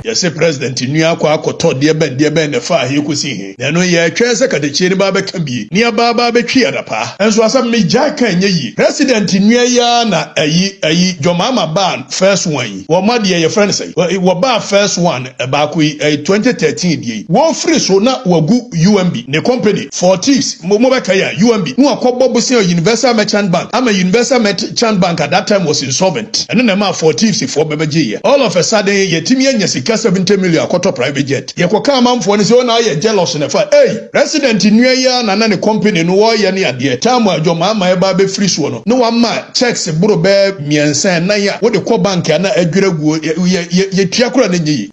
Yes, President New Quaco, dear Ben, the fire he could see him. Then we are Chesaka, the Baba can be near Baba Chiadapa. And so as I made Jack and ye, President New Yana, your mama ban first one. What my dear friend say? Well, it was bar first one about we 2013 ye. War free so not wagu UMB, the company for thieves, Momobakaya, UMB, no a Universal Merchant Bank. I'm a Universal Merchant Bank at that time was insolvent. And then I'm for thieves for Babaji. All of a sudden, ye Timmy and Yasika 70 million quarter private jet. Ye come out for his own eye jealous in a fight. Hey, resident in New Year and any company no war yani at the time where your mama baby free swan. No one man checks a buro bear me and say naya what the core bank and a good ye tiakura ni.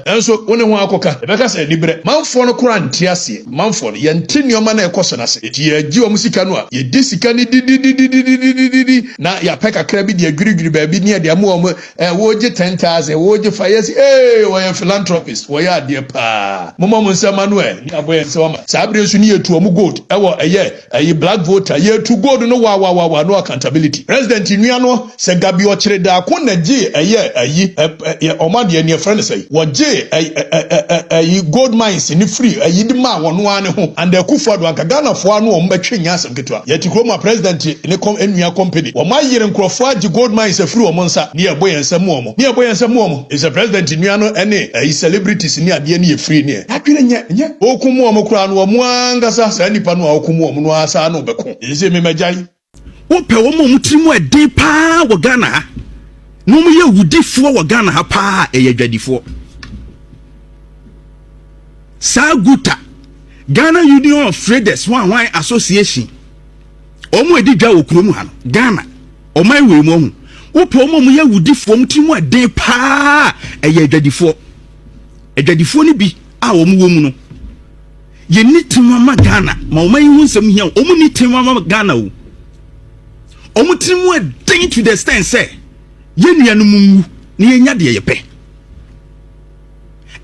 And so when one coca, because a libre, Mount Fono Kuran Tiasi, Mount Fono, Yantin your man a cossanas, ye geomusicanoa, ye disicani na ya peka crabby, the agree baby near the mom, would you 10,000, would you fires, eh, why a philanthropist, why are dear pa, Momo Manuel, Yaboy Soma, Sabrius near to a goat, a year, a black voter, year to go to no accountability. President Iniano, said Gabio Treda, Kuna J, a year, Omadi and your friend say, what J, a gold mines in the free, a Yidima, one home, and the Kufa, Wakagana for one matching as of Getua. Yet to grow my president in a company. Or my year in Crawford, the gold mines a free monster near Boy and Samomo. Near Boy and Samomo is a president in Yano and a celebrities near the end free near. Okumo Crown or Mwangasa, any Pano Okumo, Mwasa, no Beko. Is it me, Majai? Ope womo mutrimwe depa wo Ghana no mu ye wudifo wo Ghana ha pa eyadwadifo sa GUTA Ghana Union of Traders one association omo edidwa okurom ha no Ghana oman we mo hu ope womo mu ye wudifo mutrimwe depa eyadwadifo edwadifo ni bi a omo wo mu no ye nitimama Ghana ma oman hu nsem hia omo nitimama Ghana o omutrimu den to the extent say yenua no mungu ne yenya de yepe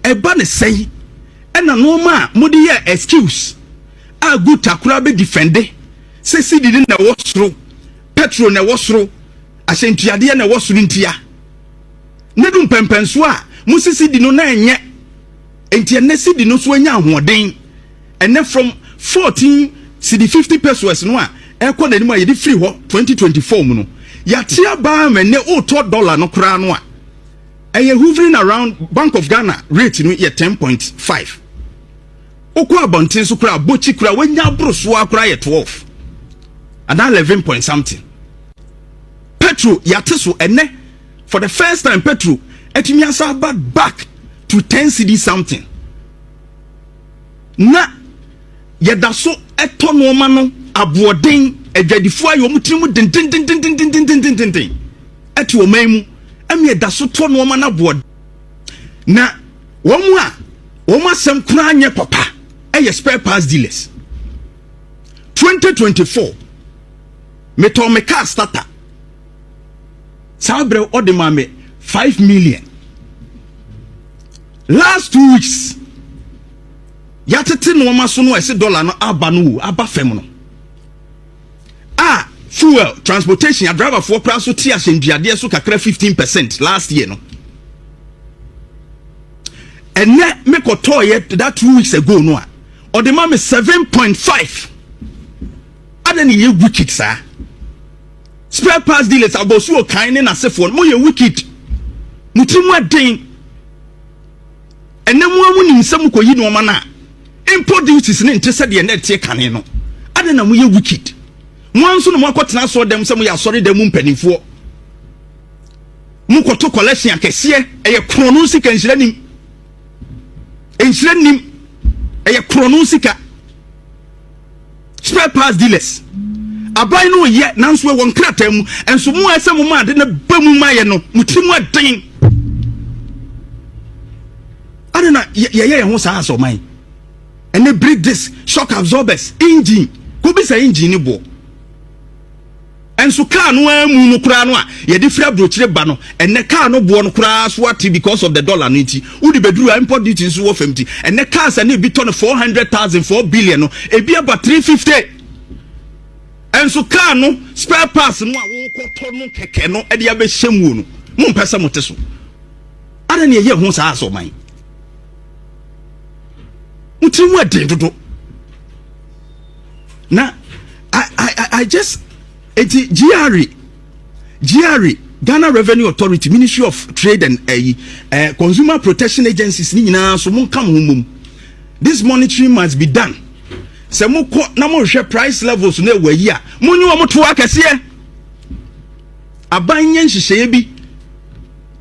eba ne sei ena no ma mode ye excuse a GUTA kura be defende se sidi na wosoro petrol na wosoro asentuade na wosoro ntia ne dum pempenso a musisi di no na enye entia ne sidi no so anya ahoden ene from 14 cedi 50 pesos no a eko na nimu yedi free ho 2024 mu no ya tia ba me ne $2 no kra no a eye hovering around Bank of Ghana rate no ye 10.5 okwa abontin so kra bochi kra wanya broso akra ye 12 and 11 point something petrol ya teso ene for the first time petrol etimi asa back to 10 cedi something na ye da so eto no ma no aboden adwadifo ayo mutrimu den ati o manmu ame da so to no ma na bod na womu a womu asem kura anye papa spare parts dealers 2024 meto me car starter sabre odema me 5 million last 2 weeks yatete no ma so no ese dollar no aba no aba fem no fuel transportation ya driver for price so tia senduade so kakra 15% last year no and me ko toy that 2 weeks ago no a or the man 7.5 adani ye wicked sir spare parts dealers abosu o kan ne na sefo mo ye wicked mutimu aden enemu amu ni nsam ko yi no ma na import duties ne ntese de na tie kane no adana mo ye wicked mwanso no mwakotena so dem se mo ya sori dem mpanimfo mukoto collection akese eye krono sika nhiranim eye krono sika spare parts dealers abai no ye nanso we won krata mu enso mu ase mu ma de na bamu ma ye no mutimu aden adena ye ho sa aso man ene break this shock absorbers engine ko bi sa engine ni bo enso car no amu no kura no a ye de free brochire ba no ene car no bo no kura so ati because of the dollar no nti udi beduru import duty so wo famti ene car sa na bi ton 400,000 4 billion no e bi about 350 enso car no spare parts no a wo ko to no keke no e de abehye mu no mu mpesa mote so ada ne ye ho saa so man mutimu ade dodo na I just GRE Ghana Revenue Authority, Ministry of Trade and Consumer Protection Agencies ni nyina so mon kam homum. This monitoring must be done. Se mo ko na mo hwe price levels na ewayi a mo nyi wo mo to akese aban yen hyehyeye bi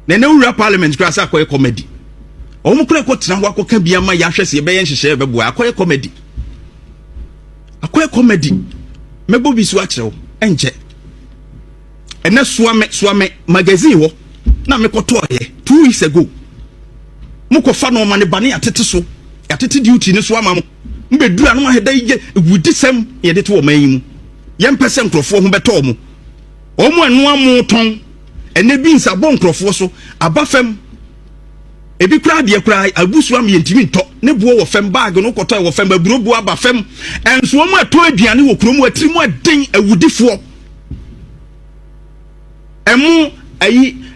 na na wura parliament kra sa akoye comedy o mo kra ko tena ho akoka bia ma ya hwe se be yen hyehyeye be bo akoye comedy mebo bi so akyerew enje ene suame magazine wo na me koto ye 2 weeks ago muko fa no mane bane atete so atete duty ne so ama mo mbedura no aheda ye wudisem ye de to o man mu ye mpese nkrofo ho beto mo o mo anu amu ton ene bi nsabo nkrofo so abafem ebi kura de kura abusu am ye ntimi nto ne buo wo fem bag no koto wo fem baburobu abafem enso mo ato aduane wo kromu atirimu aden awudifo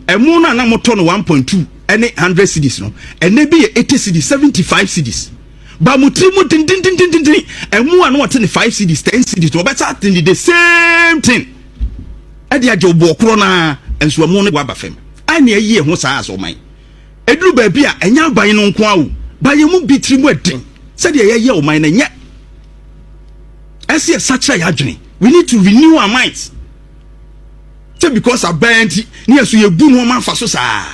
emu na moto no 1.2 ene 100 cedis no ene bi 80 cedis 75 cedis ba mutrimu din emu anu wote ne 5 cedis 10 cedis no better thing the same thing ade aje obo kro na enso emu ne waba fam ani ayi ho saa so man eduru ba bi a enya ban no nko awu ba ye mu bitrimu adin se de ye o man na nya ese sacha ya adwene we need to renew our minds. Because a band near so you boom woman for so sa.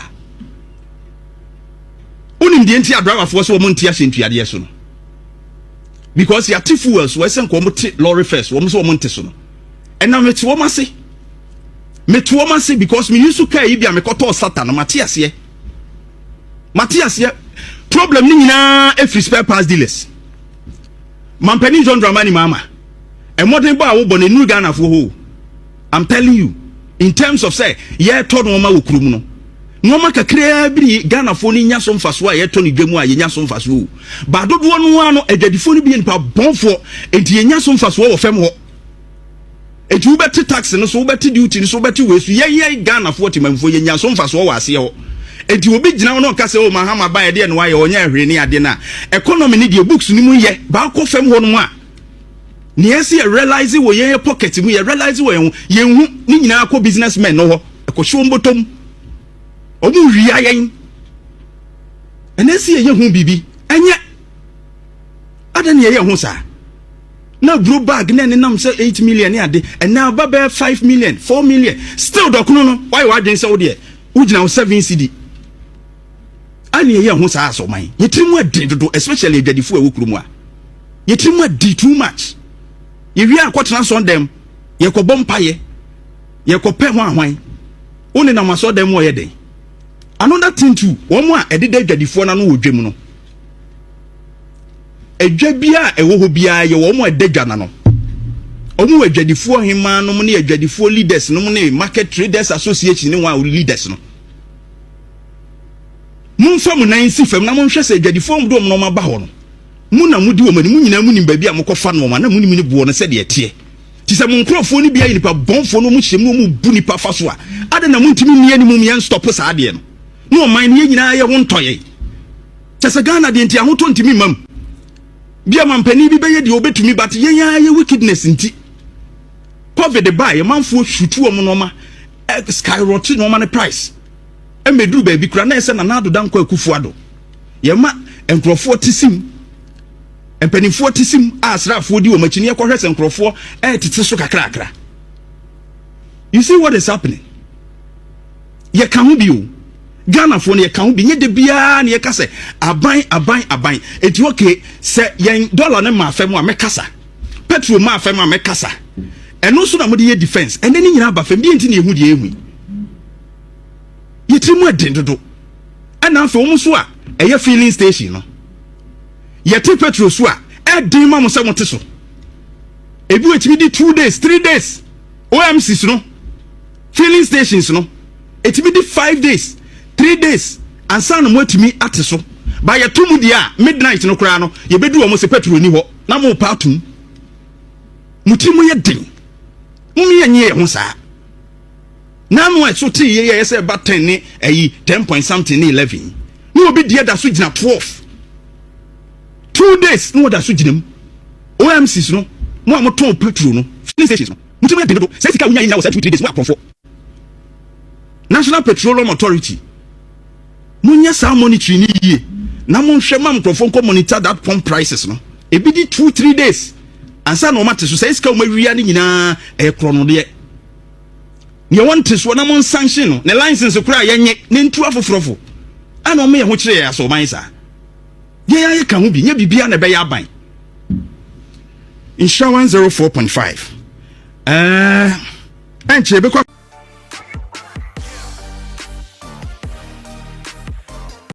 Unim the entire driver for so montia into your so. Because your fuels were sent lorry first, woman so montesono. And now met woman say because me used to carry be a mekoto satan Matthias ye. Problem nina every spare parts dealers. Mampeni John Dramani mama. And modern bar wo bon a new Ghana for who. I'm telling you. In terms of say ye to no ma okrum no no ma kakra bi Ghana fo ni nya so mfaso a ye to ni dwemu a ye nya so mfaso ba dodo no ano adwadifo ni bi npa bonfo enti ye nya so mfaso wo fem ho enti wo beti tax no so wo beti duty no so wo beti wesu ye Ghana fo timamfo ye nya so mfaso wo ase ho enti obi gina no ka se o Mahama ba ye de no aye onya ahwe ni ade na economy ni de books ni mu ye ba ko fem ho no a Niesi realize wo ye pocket mu ye realize wo ye hu ni nyina akọ businessmen no ho ekọhwe mbotom omu wia yen enesi ye hu bibi enye adan ye hu sa na bro bag na nam say 8 million ni ade and now baba 5 million 4 million still dokuno no why wadwen say wo de ugina 7 cd ani ye hu sa so man ye trimu ade dodo especially adwadifo e wokuru mu a ye trimu ade too much. If you are quite on them, you could bumpaye, you could pay 1 wine. Only na maso them more day. Another thing too, one more a did the phone and no dream. A jabia, a wohobia, you almost a dead janano. Omu a jadi for him man, no money a jadi for leaders, no money market traders association, no one leaders. No Moon from 9 from Namon say jadi form dom no mabahon. Muna mudi wo mani munyina muni baabi a mokɔfa no ma na muni mini buo no sɛ de tie ti sɛ mon krofo ni bia nipa bonfo no mu hyem no mu bu nipa fa so a ade na muntimi mia ni mum yɛn stop saa de no no man ne nyina yɛ wo ntɔye kyɛ sɛ Ghana de nti ahoto ntimi mam bia mampani bi bɛyɛ de obetumi but yɛn wickedness nti covid buy manfo shutu wo no ma skyrocket no ma ne price emeduru baabi kura na ɛsɛ na nado dankɔ akufu ado yɛma nkrofo tisim empenifo tisim asrafo di wo machini ekɔhwɛ sɛ nkrofo tete so kakrakra. You see what is happening? Ye ka ho bi o Ghana fo ne ye ka ho bi nye de bia ne ye ka sɛ aban eti okay sɛ yen dollar ne ma fam a mekasa petrol ma fam a mekasa ɛno so na mo de ye defense ɛne ne nyina ba fam bi enti ne ehu de ehu ye trimu adin dodo ɛna afɛ wo mo so a ɛyɛ filling station no yete petrol so a edin ma mo se mo te so ebi wetimi di 2 days 3 days OMCs no filling stations no etimi di 5 days 3 days ansa no mo etimi ate so ba ye to mu dia midnight no kra no ye bedu mo se petrol ni ho na mo pa atum mutimu ye din mumi ye nye ho sa na mo so te ye se ba 10 ni 10 point something ni 11 obi die da so gina 12 2 days no da so gina mu OMCs no mo amoton petrol no filling stations no mutumi de do say sika wunya yin na wo 2-3 days mo akonfo National Petroleum Authority munya sa monitoring ni yie na mo hwɛ ma microphone ko monitor that pump prices no ebi di 2-3 days ansa na o mate so say sika wo mawia ni nyina kro no de ne want so na mo sanction no ne license kura yenye ne ntu afofrofo ana o me ye ho kire ya so man sa ye ya ye ka ho bi nya bibia na be ya ban Insha 104.5 enche be kwa